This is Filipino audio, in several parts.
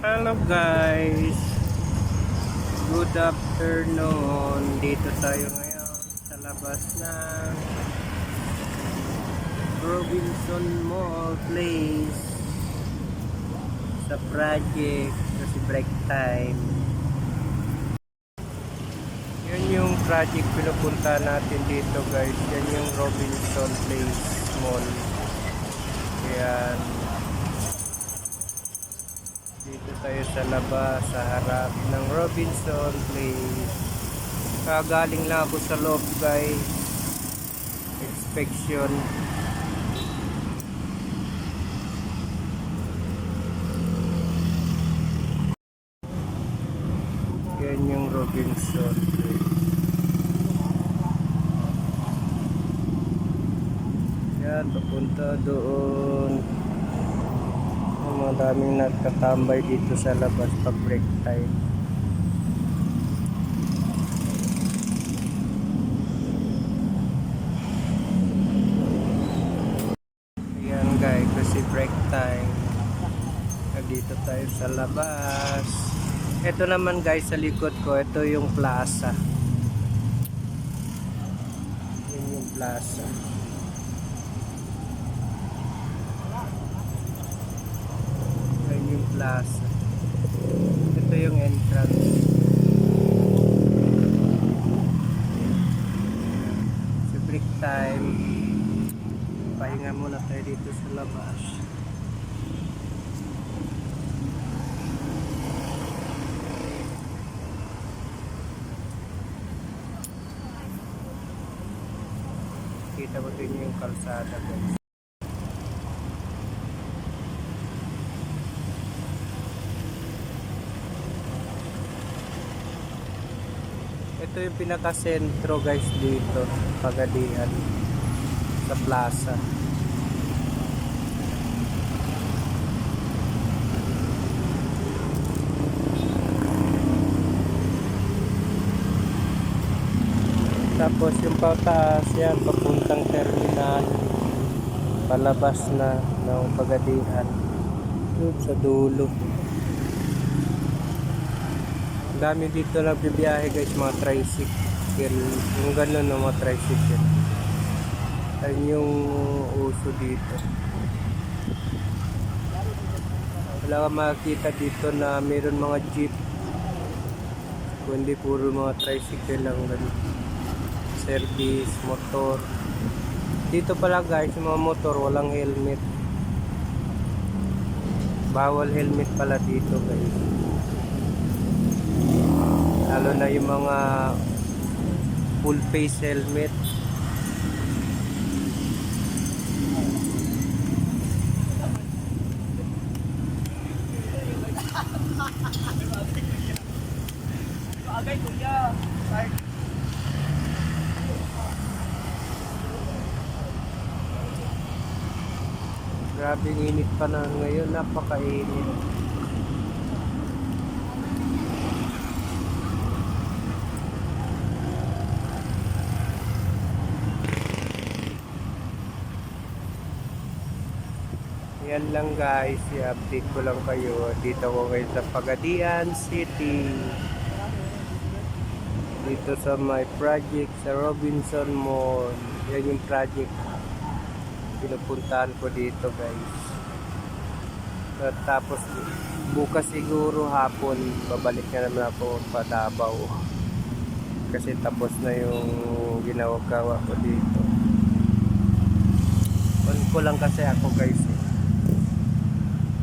Hello guys, good afternoon. Dito tayo ngayon sa labas ng Robinson Mall Place sa project kasi break time. Yan yung project pinupunta natin dito guys. Yan yung Robinson Place Mall. Yan. Dito tayo sa labas, sa harap ng Robinson Place. Kagaling lang ako sa loob guys. Inspection. Yan yung Robinson Place. Yan, papunta doon. Madaming nagtatambay dito sa labas pag break time. Ayan guys, kasi break time. Dito tayo sa labas. Ito naman guys sa likod ko, ito yung plaza. Yan yung plaza. Yung plaza. Ito yung entrance. Sa break time, pahinga muna tayo dito sa labas. Kita mo din yung kalsada guys. Ito yung pinaka-sentro guys dito, Pagadian sa plaza. Tapos yung pataas yan, papuntang terminal, palabas na ng Pagadian. Yun sa dulo. Dami dito nagbibiyahe guys, mga tricycle, yung ganun ng mga tricycle. Ayun yung uso dito. Wala kang makikita dito na mayroon mga jeep, kundi puro mga tricycle lang ganun. Service, motor. Dito pala guys, yung mga motor walang helmet. Bawal helmet pala dito guys. Lalo na yung mga full face helmet. Grabe init pa na ngayon, napakainit. Yan lang guys, i-update ko lang kayo. Dito ko ngayon sa Pagadian City. Dito sa my project sa Robinson Mall. Yan yung project pinupuntahan ko dito guys. At tapos bukas siguro hapon babalik na naman ako pa Davao. Kasi tapos na yung ginagawa ko dito. On ko lang kasi ako guys.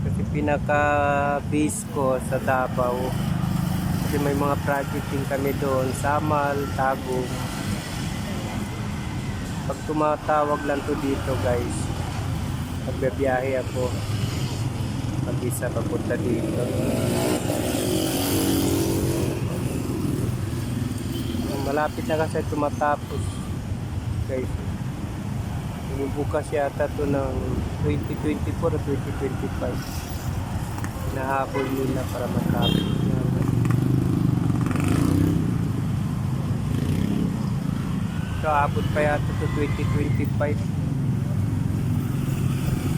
Kasi pinaka base ko sa Davao. Kasi may mga project din kami doon, Samal, Tagum. Pag tumatawag lang to dito guys, magbibiyahe ako mag-isa papunta dito. Malapit na kasi tumatapos guys. Bukas yata to ng 2024 o 2025. Hinahabol nila para matapos. So abot pa yata to 2025.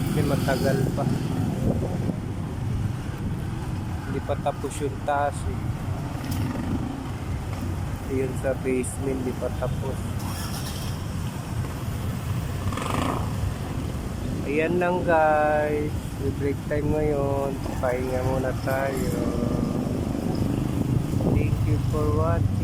Kasi matagal pa. Hindi pa tapos yung taas eh. Yun sa basement, hindi pa tapos. Ayan lang guys. Break time ngayon. Pahinga muna tayo. Thank you for watching.